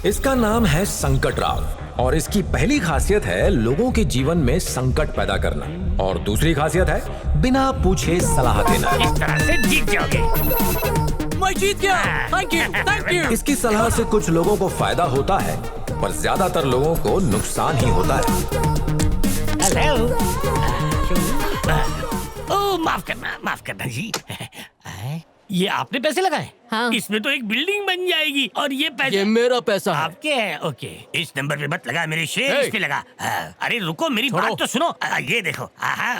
इसका नाम है संकट राव और इसकी पहली खासियत है लोगों के जीवन में संकट पैदा करना और दूसरी खासियत है बिना पूछे सलाह देना। इस तरह से जीत जाओगे। मैं जीत गया। Thank you. इसकी सलाह से कुछ लोगों को फायदा होता है पर ज्यादातर लोगों को नुकसान ही होता है। हेलो। ओह माफ करना जी। ये आपने पैसे लगाए? हाँ। इसमें तो एक बिल्डिंग बन जाएगी और ये पैसे ये मेरा पैसा है। आपके हैं। ओके, इस नंबर पे मत लगा, मेरे शेर इस पे लगा। अरे रुको, मेरी बात तो सुनो। ये देखो।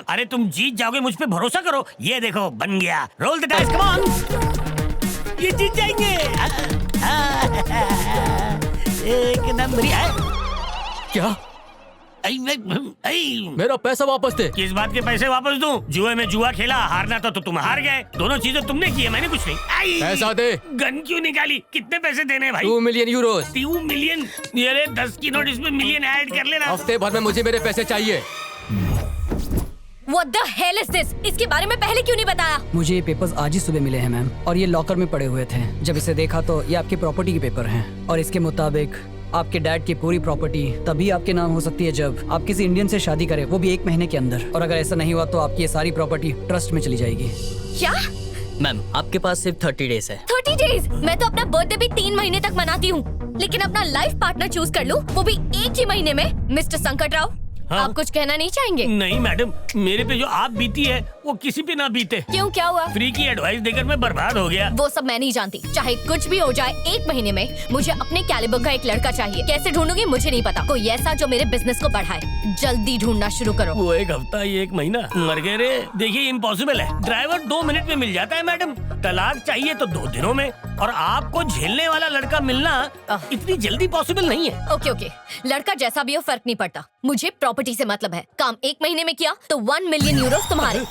अरे तुम जीत जाओगे, मुझ पे भरोसा करो। ये देखो बन गया। Roll the dice, come on. ये जीत जाएंगे। एक नंबर है। क्या? मेरा पैसा वापस दे। किस बात के पैसे वापस दूं? जुए में जुआ खेला, हारना था तो तुम हार गए। दोनों चीजें तुमने की है, मैंने कुछ नहीं। पैसा दे। गन क्यों निकाली? कितने पैसे देने हैं भाई? 2 मिलियन यूरो। 2 मिलियन? ये 10 की नोट, इसमें मिलियन ऐड कर लेना। हफ्ते भर में मुझे मेरे पैसे चाहिए। What the hell is this? इसके बारे में पहले क्यों नहीं बताया? मुझे ये पेपर्स आज ही सुबह मिले हैं मैम, और ये लॉकर में पड़े हुए थे। जब इसे देखा तो ये आपकी प्रॉपर्टी के पेपर हैं और इसके मुताबिक आपके डैड की पूरी प्रॉपर्टी तभी आपके नाम हो सकती है जब आप किसी इंडियन से शादी करें, वो भी 1 महीने के अंदर। और अगर ऐसा नहीं हुआ तो आपकी ये सारी प्रॉपर्टी ट्रस्ट में चली जाएगी। क्या? मैम आपके पास सिर्फ 30 डेज है। 30 डेज? मैं तो अपना बर्थडे भी 3 महीने तक मनाती हूँ, लेकिन अपना लाइफ पार्टनर चूज कर लूँ वो भी 1 ही महीने में। मिस्टर संकट राव, हाँ? आप कुछ कहना नहीं चाहेंगे? नहीं मैडम, मेरे पे जो आप बीती है वो किसी पे ना बीते। क्यों, क्या हुआ? फ्री की एडवाइस देकर मैं बर्बाद हो गया। वो सब मैं नहीं जानती। चाहे कुछ भी हो जाए, 1 महीने में मुझे अपने कैलिबर का एक लड़का चाहिए। कैसे ढूंढूंगी मुझे नहीं पता। कोई ऐसा जो मेरे बिजनेस को बढ़ाए। जल्दी ढूंढना शुरू करो। वो 1 हफ्ता, ये 1 महीना मर गए रे। देखिए इम्पॉसिबल है। ड्राइवर 2 मिनट में मिल जाता है मैडम। तलाक चाहिए तो 2 दिनों में, और आपको झेलने वाला लड़का मिलना इतनी जल्दी पॉसिबल नहीं है। ओके, लड़का जैसा भी हो फर्क नहीं पड़ता। मुझे प्रॉपर्टी से मतलब है। काम 1 महीने में किया तो 1 मिलियन यूरो तुम्हारे।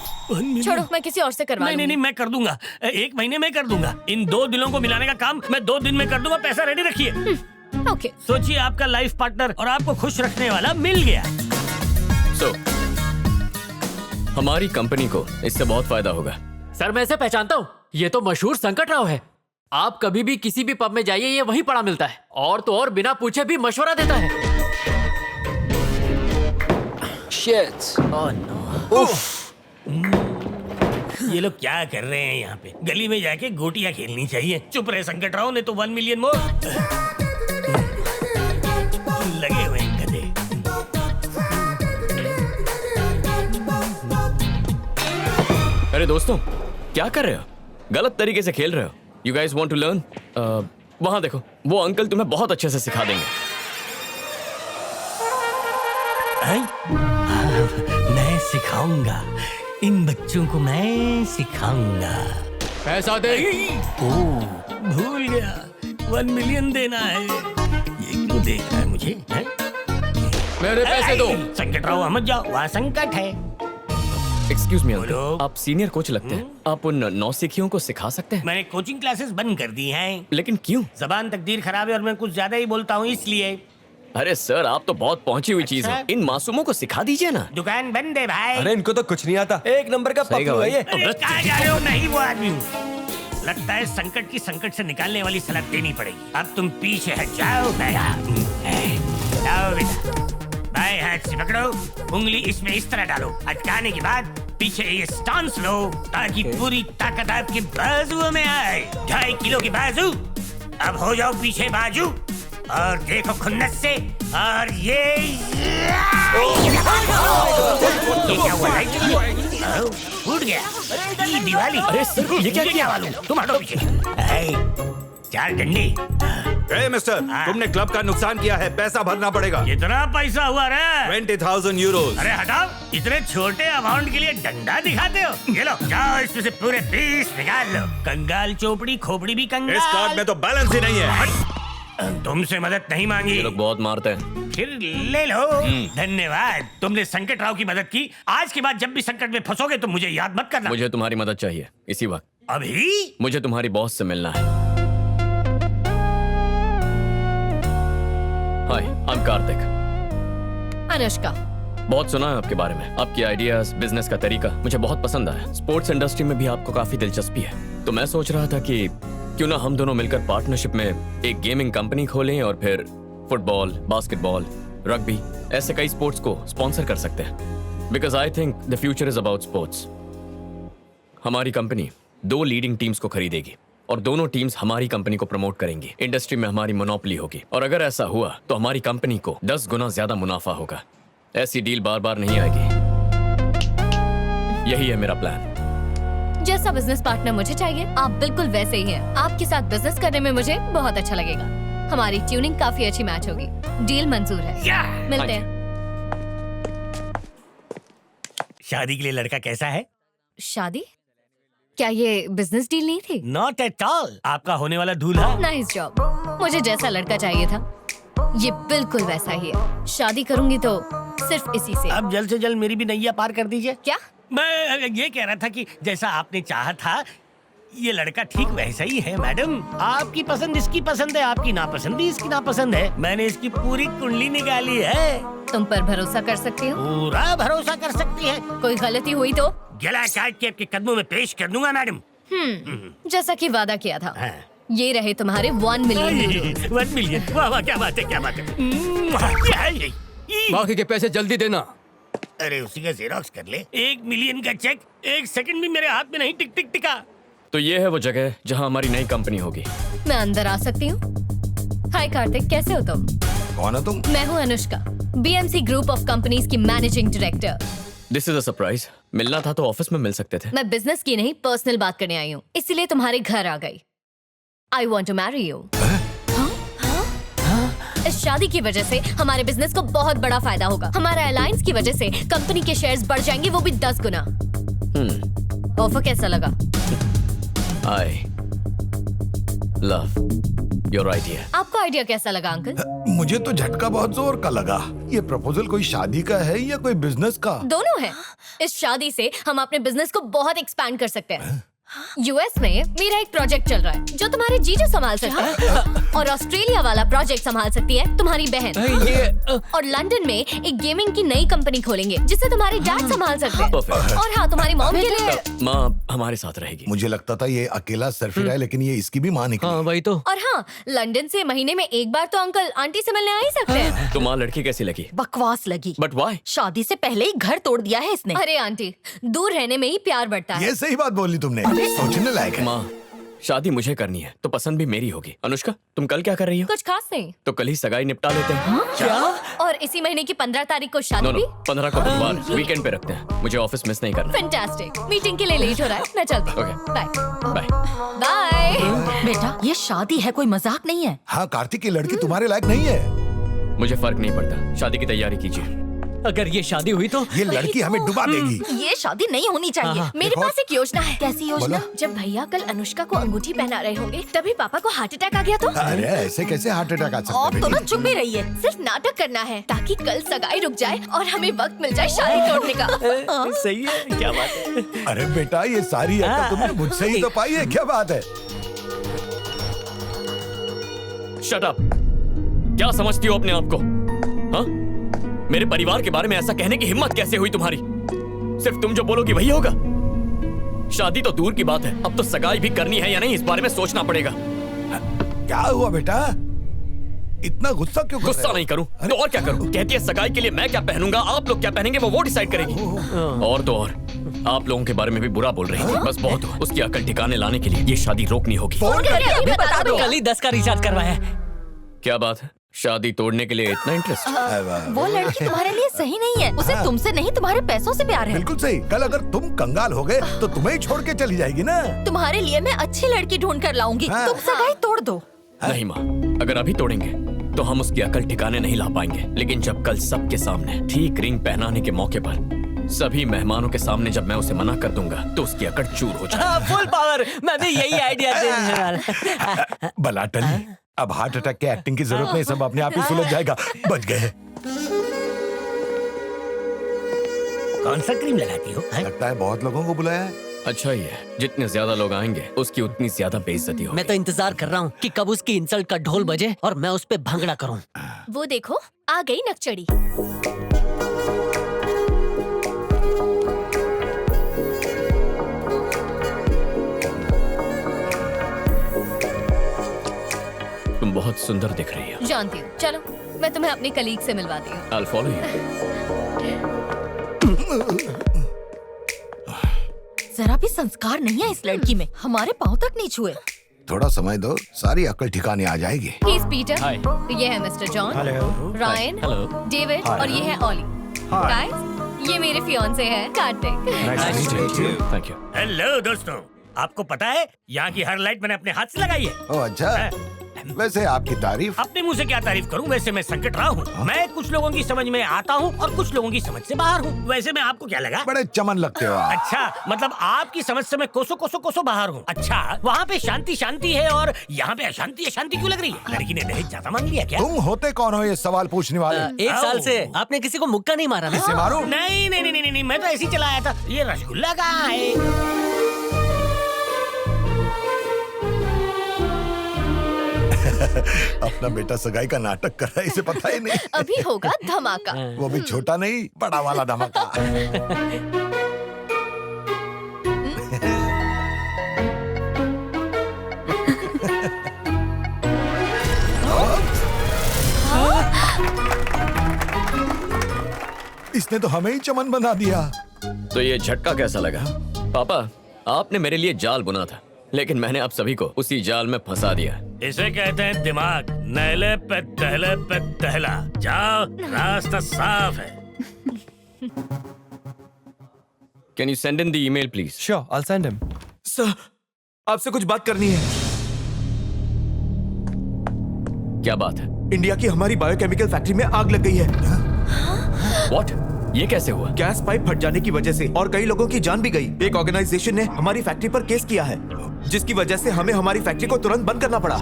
छोड़ो, मैं किसी और से करवा लूंगी। नहीं, मैं कर दूंगा। 1 महीने में कर दूंगा। इन 2 दिनों को मिलाने का काम मैं 2 दिन में कर दूंगा। पैसा रेडी रखिए। ओके। सोचिए, आपका लाइफ पार्टनर और आपको खुश रखने वाला मिल गया। हमारी कंपनी को इससे बहुत फायदा होगा। सर मैं इसे पहचानता हूँ। ये तो मशहूर संकट राव है। आप कभी भी किसी भी पब में जाइए, ये वहीं पड़ा मिलता है। और तो और बिना पूछे भी मशवरा देता है। शिट। Oh no. ये लोग क्या कर रहे हैं यहाँ पे? गली में जाके गोटियां खेलनी चाहिए। चुप रहे संकट राव, ने तो 1 मिलियन मोर। लगे हुए हैं गधे। अरे दोस्तों, क्या कर रहे हो? गलत तरीके से खेल रहे हो। You guys want to learn? वहां देखो, वो अंकल तुम्हें बहुत अच्छे से सिखा देंगे। मैं सिखाऊंगा, इन बच्चों को मैं सिखाऊंगा। पैसा दे। भूल गया, 1 मिलियन देना है। ये क्यों देख रहा है मुझे? है? मेरे पैसे दो। संकट राव मत जाओ, वहाँ संकट है। एक्सक्यूज मी बोलो। अंकल, आप सीनियर कोच लगते हैं। आप उन नौसिखियों को सिखा सकते हैं? मैंने कोचिंग क्लासेस बंद कर दी हैं। लेकिन क्यों? जबान तकदीर खराब है और मैं कुछ ज्यादा ही बोलता हूँ, इसलिए। अरे सर, आप तो बहुत पहुंची हुई चीज है। इन मासूमों को सिखा दीजिए ना। दुकान बंद है भाई। अरे इनको तो कुछ नहीं आता। 1 नंबर का पप्पू है ये। अरे कहाँ जा रहे हो? नहीं वो आदमी हूँ। लगता है संकट की संकट से निकालने वाली सलाह देनी पड़ेगी। अब तुम पीछे हट जाओ। जाओ बेटा, बाएं हाथ से पकड़ो, उंगली इसमें इस तरह डालो। अटकाने के बाद पीछे ये स्टांस लो ताकि पूरी ताकत आपके बाजुओं में आए। 2.5 किलो के बाजू। अब हो जाओ पीछे बाजू और देखो खुन्नस से। और ये क्या हुआ? फूट गया। ये दिवाली। अरे सर, ये क्या किया? वालों, तुम हटो पीछे। 4 डंडे। ए मिस्टर, तुमने क्लब का नुकसान किया है, पैसा भरना पड़ेगा। कितना पैसा हुआ रे? 20,000 यूरोज। अरे हटाओ, इतने छोटे अमाउंट के लिए डंडा दिखाते हो? ये लो, जाओ इसमें से पूरे 20 निकाल लो। कंगाल चोपड़ी, खोपड़ी भी कंगाल। इस कार्ड में तो बैलेंस ही नहीं है। तुमसे मदद नहीं मांगी। ये लोग बहुत मारते हैं। फिर ले लो। धन्यवाद, तुमने संकट राव की मदद की। आज के बाद जब भी संकट में फंसोगे तो मुझे याद मत करना। मुझे तुम्हारी मदद चाहिए इसी वक्त। अभी? मुझे तुम्हारी बॉस से मिलना है। हाय, आई एम कार्तिक। अनुष्का। बहुत सुना है आपके बारे में। आपकी आइडियाज, बिजनेस का तरीका मुझे बहुत पसंद आया। स्पोर्ट्स इंडस्ट्री में भी आपको काफी दिलचस्पी है। तो मैं सोच रहा था कि क्यों ना हम दोनों मिलकर पार्टनरशिप में एक गेमिंग कंपनी खोलें और फिर फुटबॉल, बास्केटबॉल, रग्बी ऐसे कई स्पोर्ट्स को स्पॉन्सर कर सकते हैं। Because I think the future is about sports. हमारी कंपनी 2 लीडिंग टीम्स को खरीदेगी और दोनों टीम्स हमारी कंपनी को प्रमोट करेंगी। इंडस्ट्री में हमारी मोनोपोली होगी और अगर ऐसा हुआ तो हमारी कंपनी को 10 गुना ज्यादा मुनाफा होगा। ऐसी डील बार बार नहीं आएगी। यही है मेरा प्लान। जैसा बिजनेस पार्टनर मुझे चाहिए आप बिल्कुल वैसे ही हैं। आपके साथ बिजनेस करने में मुझे बहुत अच्छा लगेगा। हमारी ट्यूनिंग काफी अच्छी मैच होगी। डील मंजूर है। मिलते हैं। शादी के लिए लड़का कैसा है? शादी? क्या ये बिजनेस डील नहीं थी? Not at all. आपका होने वाला दूल्हा। Nice job. मुझे जैसा लड़का चाहिए था ये बिल्कुल वैसा ही है। शादी करूंगी तो सिर्फ इसी से। अब जल्द से जल्द मेरी भी नैया पार कर दीजिए। क्या? मैं ये कह रहा था कि जैसा आपने चाहा था ये लड़का ठीक वैसा ही है मैडम। आपकी पसंद इसकी पसंद है, आपकी नापसंद भी इसकी नापसंद है। मैंने इसकी पूरी कुंडली निकाली है। तुम पर भरोसा कर सकती हो? पूरा भरोसा कर सकती है। कोई गलती हुई तो गला काट के आपके कदमों में पेश कर दूंगा मैडम। जैसा कि वादा किया था। हाँ। ये रहे तुम्हारे 1 मिलियन यूरो। 1 मिलियन। वाह वाह, क्या बात है, क्या बात है। बाकी के पैसे जल्दी देना। अरे उसी का जेरोक्स कर ले। 1 मिलियन का चेक 1 सेकंड भी मेरे हाथ में नहीं टिक टिक टिका। तो ये है वो जगह जहां हमारी नई कंपनी होगी। मैं अंदर आ सकती हूँ? हाय कार्तिक, कैसे हो तुम? कौन हो तुम? मैं हूँ Anushka, BMC group of companies की managing director. This is a surprise. मिलना था तो ऑफिस में मिल सकते थे। मैं बिजनेस की नहीं पर्सनल बात करने आई हूँ, इसीलिए तुम्हारे घर आ गई। I want to marry you. इस शादी की वजह से हमारे बिजनेस को बहुत बड़ा फायदा होगा। हमारा अलायंस की वजह से कंपनी के शेयर्स बढ़ जाएंगे, वो भी 10 गुना। ऑफर कैसा लगा? I love your idea. आपको आइडिया कैसा लगा अंकल? मुझे तो झटका बहुत जोर का लगा। ये प्रपोजल कोई शादी का है या कोई बिजनेस का? दोनों है। इस शादी से हम अपने बिजनेस को बहुत एक्सपैंड कर सकते हैं। यूएस में मेरा एक प्रोजेक्ट चल रहा है जो तुम्हारे जीजू संभाल सकते हैं और ऑस्ट्रेलिया वाला प्रोजेक्ट संभाल सकती है तुम्हारी बहन। और लंदन में एक गेमिंग की नई कंपनी खोलेंगे जिसे तुम्हारे डैड संभाल सकते हैं। Perfect. और हाँ, तुम्हारी मॉम के लिए माँ हमारे साथ रहेगी। मुझे लगता था ये अकेला सर्फिर है, लेकिन ये इसकी भी माँ निकली। हाँ वही तो। और हाँ, लंदन से महीने में एक बार तो अंकल आंटी से मिलने आ ही सकते हैं। तो माँ लड़की कैसी लगी? बकवास लगी। But why? शादी से पहले ही घर तोड़ दिया है इसने। अरे आंटी, दूर रहने में ही प्यार बढ़ता है। ये सही बात बोली तुमने, सोचने लायक है। माँ शादी मुझे करनी है तो पसंद भी मेरी होगी। अनुष्का तुम कल क्या कर रही हो? कुछ खास नहीं। तो कल ही सगाई निपटा लेते हैं। क्या? और इसी महीने की 15 तारीख को शादी नो भी? 15 को बुधवार वीकेंड पे रखते हैं। मुझे ऑफिस मिस नहीं करना। फैंटास्टिक। मीटिंग के लिए लेट हो रहा है, मैं चलती हूँ। Okay. Bye bye. बाय। बेटा ये शादी है, कोई मजाक नहीं है। हाँ, कार्तिक की लड़की तुम्हारे लायक नहीं है। मुझे फर्क नहीं पड़ता, शादी की तैयारी कीजिए। अगर ये शादी हुई तो ये लड़की हमें डुबा देगी। ये शादी नहीं होनी चाहिए। मेरे पास एक योजना है। कैसी योजना? जब भैया कल अनुष्का को अंगूठी पहना रहे होंगे तभी पापा को हार्ट अटैक आ गया तो? अरे ऐसे कैसे हार्ट अटैक आ सकता और है? तो ना चुप ही रहिए। सिर्फ नाटक करना है ताकि कल सगाई रुक जाए और हमें वक्त मिल जाए शादी तोड़ने का। सही है, क्या बात है। अरे बेटा, ये सारी अकल तुमने मुझसे ही तो पाई है, क्या बात है? Shut up. क्या समझती हो अपने आप को? हाँ? मेरे परिवार के बारे में ऐसा कहने की हिम्मत कैसे हुई तुम्हारी? सिर्फ तुम जो बोलोगी वही होगा। शादी तो दूर की बात है, अब तो सगाई भी करनी है या नहीं इस बारे में सोचना पड़ेगा। क्या हुआ बेटा? इतना गुस्सा क्यों कर रहे गुस्सा हो? नहीं करूं तो और क्या करूं? कहती है सगाई के लिए मैं क्या पहनूंगा, आप लोग क्या पहनेंगे वो डिसाइड करेगी। और तो और आप लोगों के बारे में भी बुरा बोल रही थी। बस बहुत हुआ। उसकी अकल ठिकाने लाने के लिए ये शादी रोकनी होगी। फोन करके अभी बता दो। कल ही 10 का रिचार्ज करवाया है। क्या बात है? शादी तोड़ने के लिए इतना इंटरेस्ट? वो लड़की तुम्हारे लिए सही नहीं है। उसे तुमसे नहीं तुम्हारे पैसों से प्यार है। बिल्कुल सही। कल अगर तुम कंगाल हो गए तो तुम्हें ही छोड़ के चली जाएगी ना। तुम्हारे लिए मैं अच्छी लड़की ढूंढ कर लाऊंगी। हाँ। तुम सगाई तोड़ दो। नहीं माँ, अगर अभी तोड़ेंगे तो हम उसकी अकल ठिकाने नहीं ला पाएंगे। लेकिन जब कल सबके सामने ठीक रिंग पहनाने के मौके पर सभी मेहमानों के सामने जब मैं उसे मना कर दूंगा तो उसकी अकड़ चूर हो जाएगी। Full power. मैं भी यही आइडिया देने वाला। भला टली, अब हार्ट अटैक के एक्टिंग की जरूरत नहीं, सब अपने आप ही सुलझ जाएगा। बच गए। कौन सा क्रीम लगाती हो? लगता है बहुत लोगों को बुलाया है। अच्छा ही है, जितने ज्यादा लोग आएंगे उसकी उतनी ज्यादा बेइज्जती होगी। मैं तो इंतजार कर रहा हूँ कि कब उसकी इंसल्ट का ढोल बजे और मैं उस पे भंगड़ा करूँ। वो देखो आ गई नकचड़ी। बहुत सुंदर दिख रही है। जानती हूँ, चलो मैं तुम्हें अपनी कलीग से मिलवाती हूँ। I'll follow you. जरा भी संस्कार नहीं है इस लड़की में, हमारे पाँव तक नहीं छुए। थोड़ा समय दो, सारी अकल ठिकाने आ जाएगी। He is Peter, Hi. ये है mister John, Ryan, Hello. David और ये है ओली। गाइस, ये मेरे फियांसे हैं कार्तिक। Thank you. हेलो दोस्तों, आपको पता है यहाँ की हर लाइट मैंने अपने हाथ से लगाई है। ओ अच्छा, वैसे आपकी तारीफ। अपने मुंह से क्या तारीफ करूं, वैसे मैं संकट रहा हूँ। मैं कुछ लोगों की समझ में आता हूँ और कुछ लोगों की समझ से बाहर हूँ। वैसे मैं आपको क्या लगा? बड़े चमन लगते हो आप। अच्छा, मतलब आपकी समझ से मैं कोसों बाहर हूँ। अच्छा, वहाँ पे शांति शांति है और यहाँ पे अशांति अशांति क्यों लग रही है? लड़की ने दहेज ज्यादा मांग लिया क्या? तुम होते कौन हो ये सवाल पूछने वाले? 1 साल से आपने किसी को मुक्का नहीं मारा ना? इसे मारो। नहीं नहीं नहीं नहीं, मैं तो ऐसे ही चला आया था। ये रसगुल्ला कहाँ है? अपना बेटा सगाई का नाटक कर रहा है, इसे पता ही नहीं। अभी होगा धमाका। वो भी छोटा नहीं, बड़ा वाला धमाका। इसने तो हमें ही चमन बना दिया। तो ये झटका कैसा लगा? पापा, आपने मेरे लिए जाल बुना था, लेकिन मैंने आप सभी को उसी जाल में फंसा दिया। इसे कहते हैं दिमाग। नहले पे दहला। जाओ, रास्ता साफ है। Can you send in the email, please? Sure, I'll send him. Sir, आपसे कुछ बात करनी है। क्या बात है? इंडिया की हमारी बायोकेमिकल फैक्ट्री में आग लग गई है। What? ये कैसे हुआ? गैस पाइप फट जाने की वजह से और कई लोगों की जान भी गई। एक ऑर्गेनाइजेशन ने हमारी फैक्ट्री पर केस किया है, जिसकी वजह से हमें हमारी फैक्ट्री को तुरंत बंद करना पड़ा।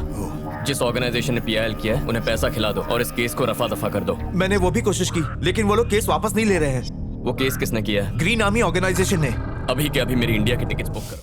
जिस ऑर्गेनाइजेशन ने PIL किया है, उन्हें पैसा खिला दो और इस केस को रफा दफा कर दो। मैंने वो भी कोशिश की, लेकिन वो लोग केस वापस नहीं ले रहे हैं। वो केस किसने किया है? ग्रीन आर्मी ऑर्गेनाइजेशन ने। अभी के अभी मेरी इंडिया की टिकट्स बुक करो।